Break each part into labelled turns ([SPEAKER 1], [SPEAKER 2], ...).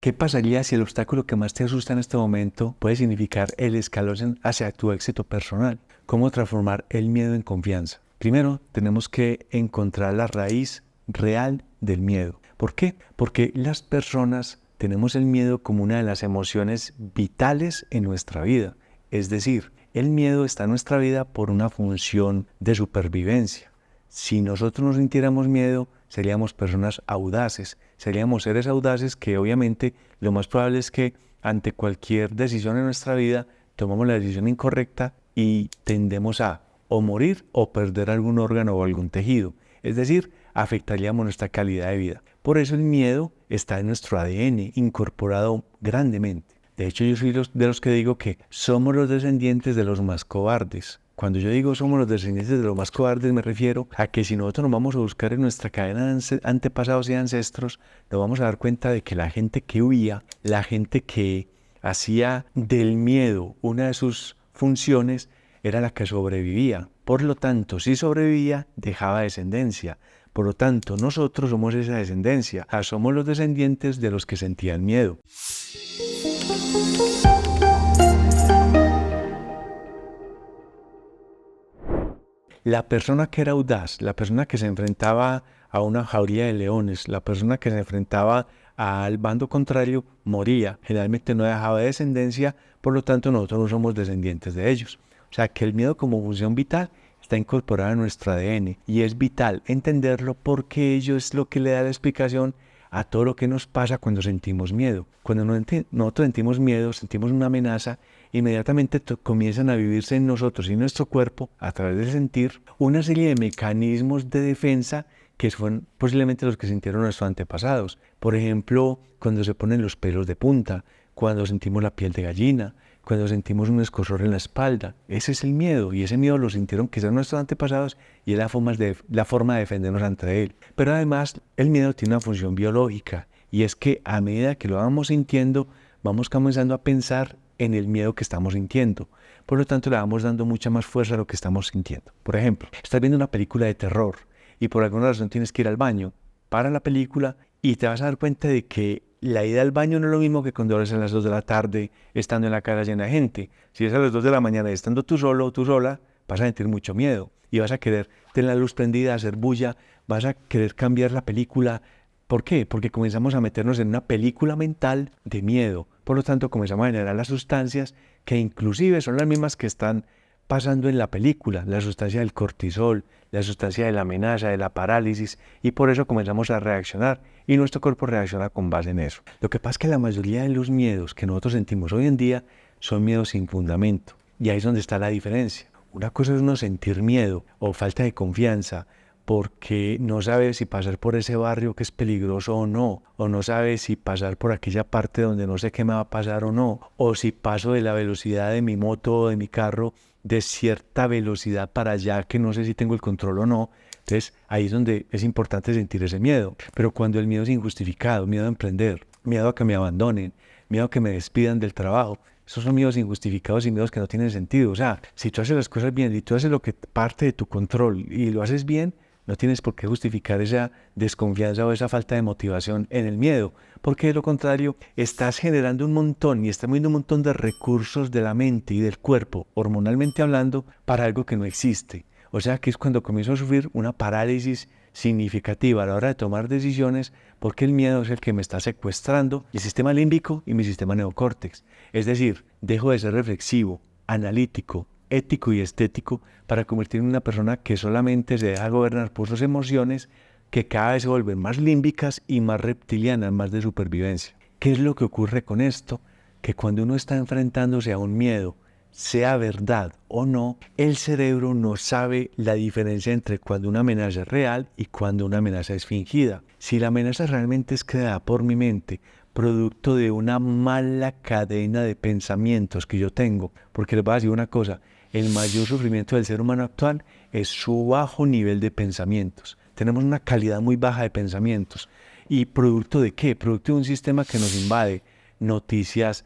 [SPEAKER 1] ¿Qué pasaría si el obstáculo que más te asusta en este momento puede significar el escalón hacia tu éxito personal? ¿Cómo transformar el miedo en confianza? Primero, tenemos que encontrar la raíz real del miedo. ¿Por qué? Porque las personas tenemos el miedo como una de las emociones vitales en nuestra vida. Es decir, el miedo está en nuestra vida por una función de supervivencia. Si nosotros no sintiéramos miedo, seríamos personas audaces, seríamos seres audaces que obviamente lo más probable es que ante cualquier decisión en nuestra vida tomamos la decisión incorrecta y tendemos a o morir o perder algún órgano o algún tejido. Es decir, afectaríamos nuestra calidad de vida. Por eso el miedo está en nuestro ADN, incorporado grandemente. De hecho, yo soy de los que digo que somos los descendientes de los más cobardes. Cuando yo digo somos los descendientes de los más cobardes, me refiero a que si nosotros nos vamos a buscar en nuestra cadena de antepasados y ancestros, nos vamos a dar cuenta de que la gente que huía, la gente que hacía del miedo una de sus funciones, era la que sobrevivía. Por lo tanto, si sobrevivía, dejaba descendencia. Por lo tanto, nosotros somos esa descendencia. Somos los descendientes de los que sentían miedo. La persona que era audaz, la persona que se enfrentaba a una jauría de leones, la persona que se enfrentaba al bando contrario, moría. Generalmente no dejaba descendencia, por lo tanto nosotros no somos descendientes de ellos. O sea que el miedo como función vital está incorporado en nuestro ADN y es vital entenderlo porque ello es lo que le da la explicación a todo lo que nos pasa cuando sentimos miedo. Cuando nosotros sentimos miedo, sentimos una amenaza, inmediatamente comienzan a vivirse en nosotros y en nuestro cuerpo, a través del sentir, una serie de mecanismos de defensa que son posiblemente los que sintieron nuestros antepasados. Por ejemplo, cuando se ponen los pelos de punta, cuando sentimos la piel de gallina, cuando sentimos un escozor en la espalda. Ese es el miedo, y ese miedo lo sintieron quizás nuestros antepasados y es la forma de defendernos ante él. Pero además, el miedo tiene una función biológica, y es que a medida que lo vamos sintiendo, vamos comenzando a pensar en el miedo que estamos sintiendo. Por lo tanto, le vamos dando mucha más fuerza a lo que estamos sintiendo. Por ejemplo, estás viendo una película de terror y por alguna razón tienes que ir al baño. Para la película y te vas a dar cuenta de que la ida al baño no es lo mismo que cuando eres a las 2 de la tarde estando en la casa llena de gente. Si es a las 2 de la mañana y estando tú solo o tú sola, vas a sentir mucho miedo y vas a querer tener la luz prendida, hacer bulla, vas a querer cambiar la película. ¿Por qué? Porque comenzamos a meternos en una película mental de miedo. Por lo tanto, comenzamos a generar las sustancias que inclusive son las mismas que están pasando en la película, la sustancia del cortisol, la sustancia de la amenaza, de la parálisis, y por eso comenzamos a reaccionar y nuestro cuerpo reacciona con base en eso. Lo que pasa es que la mayoría de los miedos que nosotros sentimos hoy en día son miedos sin fundamento, y ahí es donde está la diferencia. Una cosa es uno sentir miedo o falta de confianza porque no sabe si pasar por ese barrio que es peligroso o no sabe si pasar por aquella parte donde no sé qué me va a pasar o no, o si paso de la velocidad de mi moto o de mi carro de cierta velocidad para allá que no sé si tengo el control o no. Entonces ahí es donde es importante sentir ese miedo. Pero cuando el miedo es injustificado, miedo a emprender, miedo a que me abandonen, miedo a que me despidan del trabajo, esos son miedos injustificados y miedos que no tienen sentido. O sea, si tú haces las cosas bien y tú haces lo que parte de tu control y lo haces bien, no tienes por qué justificar esa desconfianza o esa falta de motivación en el miedo, porque de lo contrario estás generando un montón y estás moviendo un montón de recursos de la mente y del cuerpo, hormonalmente hablando, para algo que no existe. O sea que es cuando comienzo a sufrir una parálisis significativa a la hora de tomar decisiones, porque el miedo es el que me está secuestrando el sistema límbico y mi sistema neocórtex. Es decir, dejo de ser reflexivo, analítico, ético y estético para convertirme en una persona que solamente se deja gobernar por sus emociones, que cada vez se vuelven más límbicas y más reptilianas, más de supervivencia. ¿Qué es lo que ocurre con esto? Que cuando uno está enfrentándose a un miedo, sea verdad o no, el cerebro no sabe la diferencia entre cuando una amenaza es real y cuando una amenaza es fingida. Si la amenaza realmente es creada por mi mente, producto de una mala cadena de pensamientos que yo tengo, porque les voy a decir una cosa, el mayor sufrimiento del ser humano actual es su bajo nivel de pensamientos. Tenemos una calidad muy baja de pensamientos. ¿Y producto de qué? Producto de un sistema que nos invade, noticias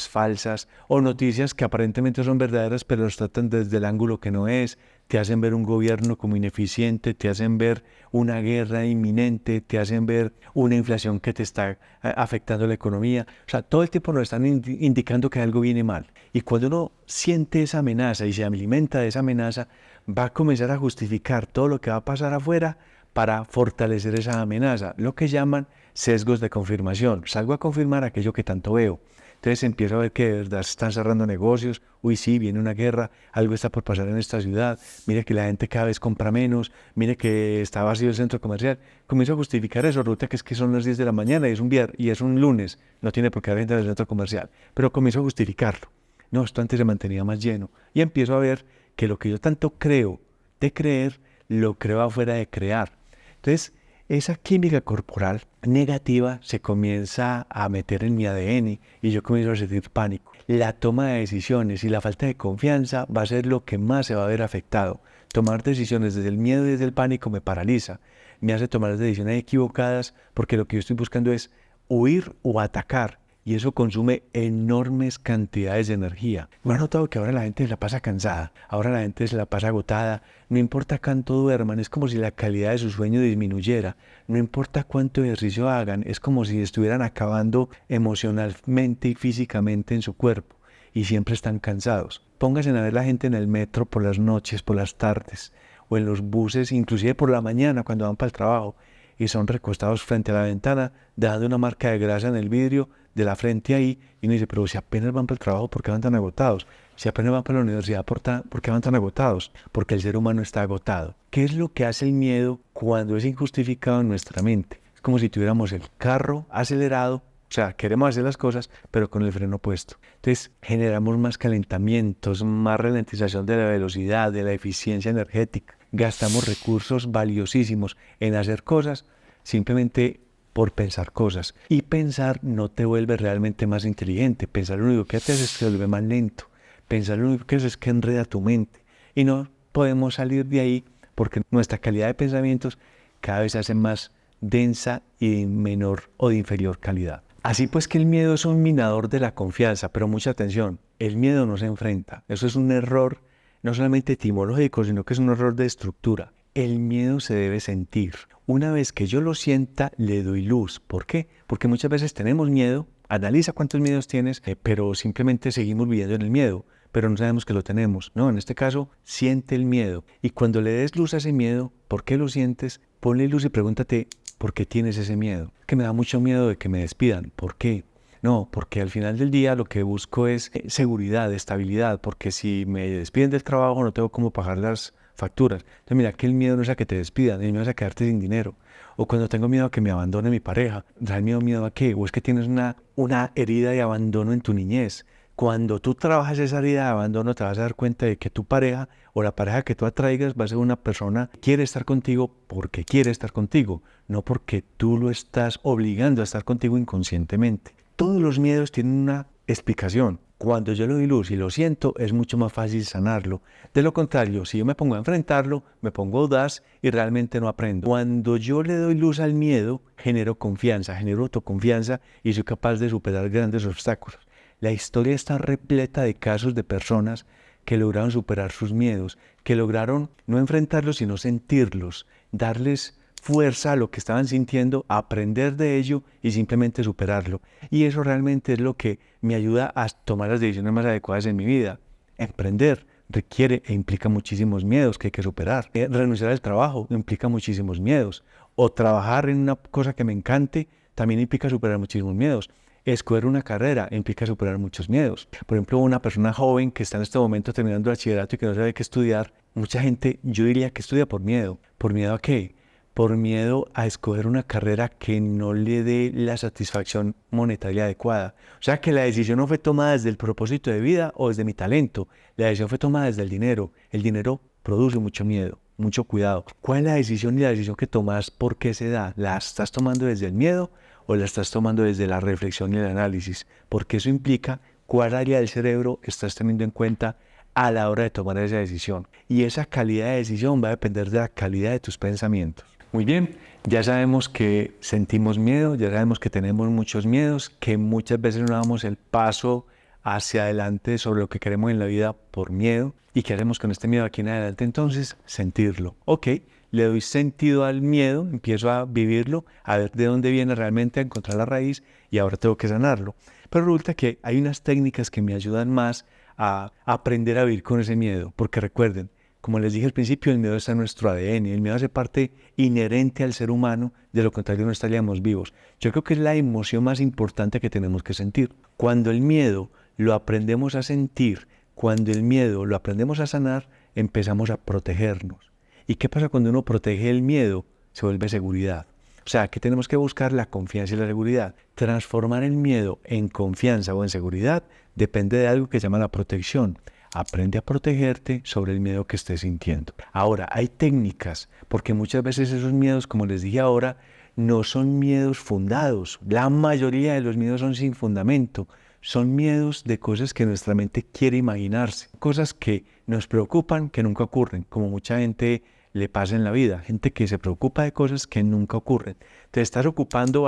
[SPEAKER 1] falsas o noticias que aparentemente son verdaderas pero las tratan desde el ángulo que no es, te hacen ver un gobierno como ineficiente, te hacen ver una guerra inminente, te hacen ver una inflación que te está afectando la economía. O sea, todo el tiempo nos están indicando que algo viene mal. Y cuando uno siente esa amenaza y se alimenta de esa amenaza, va a comenzar a justificar todo lo que va a pasar afuera para fortalecer esa amenaza, lo que llaman sesgos de confirmación. Salgo a confirmar aquello que tanto veo. Entonces empiezo a ver que de verdad se están cerrando negocios, uy sí, viene una guerra, algo está por pasar en esta ciudad, mire que la gente cada vez compra menos, mire que está vacío el centro comercial. Comienzo a justificar eso, resulta que es que son las 10 de la mañana y es un viernes y es un lunes, no tiene por qué haber gente en el centro comercial, pero comienzo a justificarlo. No, esto antes se mantenía más lleno y empiezo a ver que lo que yo tanto creo de creer, lo creo afuera de crear. Entonces, esa química corporal negativa se comienza a meter en mi ADN y yo comienzo a sentir pánico. La toma de decisiones y la falta de confianza va a ser lo que más se va a ver afectado. Tomar decisiones desde el miedo y desde el pánico me paraliza, me hace tomar las decisiones equivocadas porque lo que yo estoy buscando es huir o atacar. Y eso consume enormes cantidades de energía. ¿No has notado que ahora la gente se la pasa cansada? Ahora la gente se la pasa agotada. No importa cuánto duerman, es como si la calidad de su sueño disminuyera. No importa cuánto ejercicio hagan, es como si estuvieran acabando emocionalmente y físicamente en su cuerpo. Y siempre están cansados. Pónganse a ver la gente en el metro por las noches, por las tardes, o en los buses, inclusive por la mañana cuando van para el trabajo. Y son recostados frente a la ventana, dejando una marca de grasa en el vidrio de la frente ahí, y uno dice, pero si apenas van para el trabajo, ¿por qué van tan agotados? Si apenas van para la universidad, ¿por qué van tan agotados? Porque el ser humano está agotado. ¿Qué es lo que hace el miedo cuando es injustificado en nuestra mente? Es como si tuviéramos el carro acelerado, o sea, queremos hacer las cosas, pero con el freno puesto. Entonces, generamos más calentamientos, más ralentización de la velocidad, de la eficiencia energética. Gastamos recursos valiosísimos en hacer cosas simplemente por pensar cosas. Y pensar no te vuelve realmente más inteligente. Pensar lo único que te hace es que te vuelve más lento. Pensar lo único que hace es que enreda tu mente. Y no podemos salir de ahí porque nuestra calidad de pensamientos cada vez se hace más densa y de menor o de inferior calidad. Así pues que el miedo es un minador de la confianza, pero mucha atención, el miedo no se enfrenta. Eso es un error no solamente etimológico, sino que es un error de estructura. El miedo se debe sentir. Una vez que yo lo sienta, le doy luz. ¿Por qué? Porque muchas veces tenemos miedo, analiza cuántos miedos tienes, pero simplemente seguimos viviendo en el miedo, pero no sabemos que lo tenemos. No, en este caso, siente el miedo. Y cuando le des luz a ese miedo, ¿por qué lo sientes? Ponle luz y pregúntate, ¿por qué tienes ese miedo? Que me da mucho miedo de que me despidan. ¿Por qué? No, porque al final del día lo que busco es seguridad, estabilidad, porque si me despiden del trabajo no tengo cómo pagar las facturas. Entonces mira que el miedo no es a que te despidan, el miedo es a quedarte sin dinero. O cuando tengo miedo a que me abandone mi pareja, ¿realmente miedo a qué? O es que tienes una herida de abandono en tu niñez. Cuando tú trabajas esa herida de abandono te vas a dar cuenta de que tu pareja o la pareja que tú atraigas va a ser una persona que quiere estar contigo porque quiere estar contigo, no porque tú lo estás obligando a estar contigo inconscientemente. Todos los miedos tienen una explicación. Cuando yo le doy luz y lo siento, es mucho más fácil sanarlo. De lo contrario, si yo me pongo a enfrentarlo, me pongo audaz y realmente no aprendo. Cuando yo le doy luz al miedo, genero confianza, genero autoconfianza y soy capaz de superar grandes obstáculos. La historia está repleta de casos de personas que lograron superar sus miedos, que lograron no enfrentarlos, sino sentirlos, darles fuerza a lo que estaban sintiendo, aprender de ello y simplemente superarlo. Y eso realmente es lo que me ayuda a tomar las decisiones más adecuadas en mi vida. Emprender requiere e implica muchísimos miedos que hay que superar. Renunciar al trabajo implica muchísimos miedos. O trabajar en una cosa que me encante también implica superar muchísimos miedos. Escoger una carrera implica superar muchos miedos. Por ejemplo, una persona joven que está en este momento terminando el bachillerato y que no sabe qué estudiar, mucha gente, yo diría que estudia por miedo. ¿Por miedo a qué? Por miedo a escoger una carrera que no le dé la satisfacción monetaria adecuada. O sea, que la decisión no fue tomada desde el propósito de vida o desde mi talento. La decisión fue tomada desde el dinero. El dinero produce mucho miedo, mucho cuidado. ¿Cuál es la decisión y la decisión que tomas? ¿Por qué se da? ¿La estás tomando desde el miedo o la estás tomando desde la reflexión y el análisis? Porque eso implica cuál área del cerebro estás teniendo en cuenta a la hora de tomar esa decisión. Y esa calidad de decisión va a depender de la calidad de tus pensamientos. Muy bien, ya sabemos que sentimos miedo, ya sabemos que tenemos muchos miedos, que muchas veces no damos el paso hacia adelante sobre lo que queremos en la vida por miedo. ¿Y qué haremos con este miedo aquí en adelante? Entonces, sentirlo. Ok, le doy sentido al miedo, empiezo a vivirlo, a ver de dónde viene realmente, a encontrar la raíz y ahora tengo que sanarlo. Pero resulta que hay unas técnicas que me ayudan más a aprender a vivir con ese miedo, porque recuerden, como les dije al principio, el miedo está en nuestro ADN, el miedo hace parte inherente al ser humano, de lo contrario no estaríamos vivos. Yo creo que es la emoción más importante que tenemos que sentir. Cuando el miedo lo aprendemos a sentir, cuando el miedo lo aprendemos a sanar, empezamos a protegernos. ¿Y qué pasa cuando uno protege el miedo? Se vuelve seguridad. O sea, que tenemos que buscar la confianza y la seguridad. Transformar el miedo en confianza o en seguridad depende de algo que se llama la protección. Aprende a protegerte sobre el miedo que estés sintiendo. Ahora, hay técnicas, porque muchas veces esos miedos, como les dije ahora, no son miedos fundados. La mayoría de los miedos son sin fundamento. Son miedos de cosas que nuestra mente quiere imaginarse. Cosas que nos preocupan, que nunca ocurren, como mucha gente le pasa en la vida. Gente que se preocupa de cosas que nunca ocurren. Te estás ocupando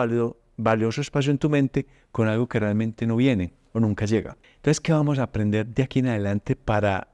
[SPEAKER 1] valioso espacio en tu mente con algo que realmente no viene o nunca llega. Entonces, ¿qué vamos a aprender de aquí en adelante para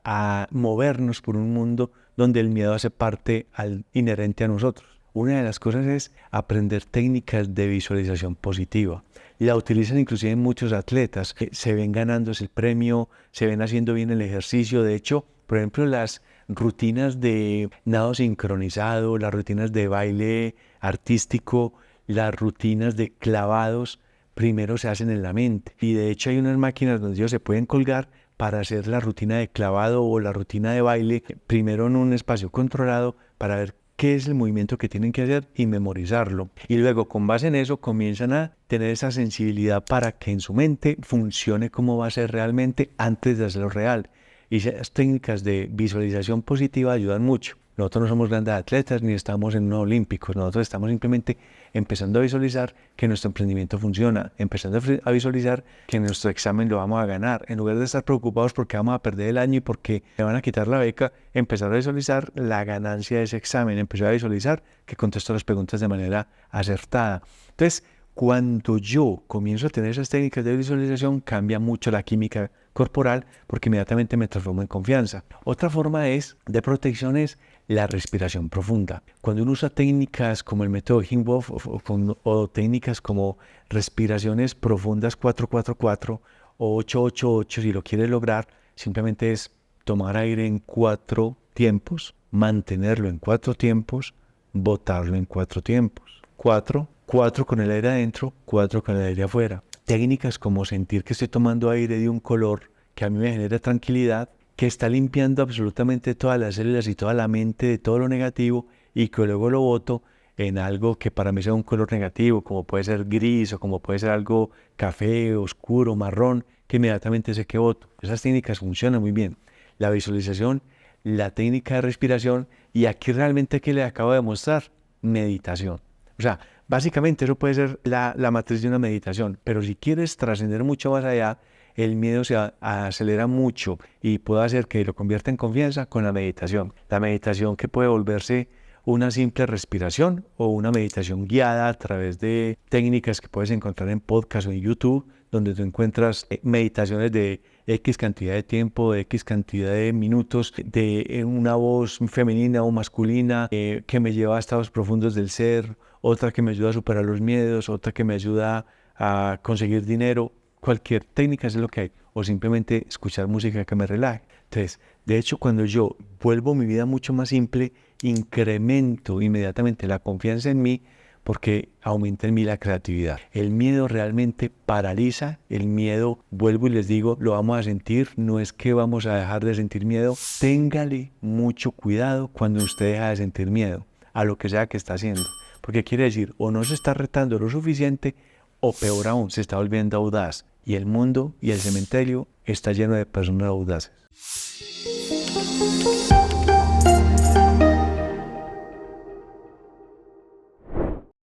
[SPEAKER 1] movernos por un mundo donde el miedo hace parte inherente a nosotros? Una de las cosas es aprender técnicas de visualización positiva. La utilizan inclusive muchos atletas que se ven ganándose el premio, se ven haciendo bien el ejercicio. De hecho, por ejemplo, las rutinas de nado sincronizado, las rutinas de baile artístico, las rutinas de clavados, primero se hacen en la mente. Y de hecho hay unas máquinas donde ellos se pueden colgar para hacer la rutina de clavado o la rutina de baile, primero en un espacio controlado para ver qué es el movimiento que tienen que hacer y memorizarlo. Y luego, con base en eso, comienzan a tener esa sensibilidad para que en su mente funcione como va a ser realmente antes de hacerlo real. Y esas técnicas de visualización positiva ayudan mucho. Nosotros no somos grandes atletas ni estamos en unos olímpicos. Nosotros estamos simplemente empezando a visualizar que nuestro emprendimiento funciona, empezando a visualizar que nuestro examen lo vamos a ganar. En lugar de estar preocupados porque vamos a perder el año y porque me van a quitar la beca, empezar a visualizar la ganancia de ese examen, empezar a visualizar que contesto las preguntas de manera acertada. Entonces, cuando yo comienzo a tener esas técnicas de visualización, cambia mucho la química corporal porque inmediatamente me transformo en confianza. Otra forma de protección es la respiración profunda. Cuando uno usa técnicas como el método Wim Hof o técnicas como respiraciones profundas 4-4-4 o 8-8-8, si lo quieres lograr, simplemente es tomar aire en 4 tiempos, mantenerlo en 4 tiempos, botarlo en 4 tiempos. 4 con el aire adentro, 4 con el aire afuera. Técnicas como sentir que estoy tomando aire de un color que a mí me genera tranquilidad, que está limpiando absolutamente todas las células y toda la mente de todo lo negativo y que luego lo boto en algo que para mí sea un color negativo, como puede ser gris o como puede ser algo café, oscuro, marrón, que inmediatamente sé que boto. Esas técnicas funcionan muy bien. La visualización, la técnica de respiración y aquí realmente que le acabo de mostrar, meditación. O sea, básicamente eso puede ser la matriz de una meditación, pero si quieres trascender mucho más allá, el miedo se acelera mucho y puede hacer que lo convierta en confianza con la meditación. La meditación que puede volverse una simple respiración o una meditación guiada a través de técnicas que puedes encontrar en podcast o en YouTube, donde tú encuentras meditaciones de X cantidad de tiempo, de X cantidad de minutos, de una voz femenina o masculina que me lleva a estados profundos del ser, otra que me ayuda a superar los miedos, otra que me ayuda a conseguir dinero. Cualquier técnica es lo que hay, o simplemente escuchar música que me relaje. Entonces, de hecho, cuando yo vuelvo mi vida mucho más simple, incremento inmediatamente la confianza en mí porque aumenta en mí la creatividad. El miedo realmente paraliza, el miedo, vuelvo y les digo, lo vamos a sentir, no es que vamos a dejar de sentir miedo. Téngale mucho cuidado cuando usted deja de sentir miedo a lo que sea que está haciendo, porque quiere decir, o no se está retando lo suficiente, o peor aún, se está volviendo audaz. Y el mundo y el cementerio está lleno de personas audaces.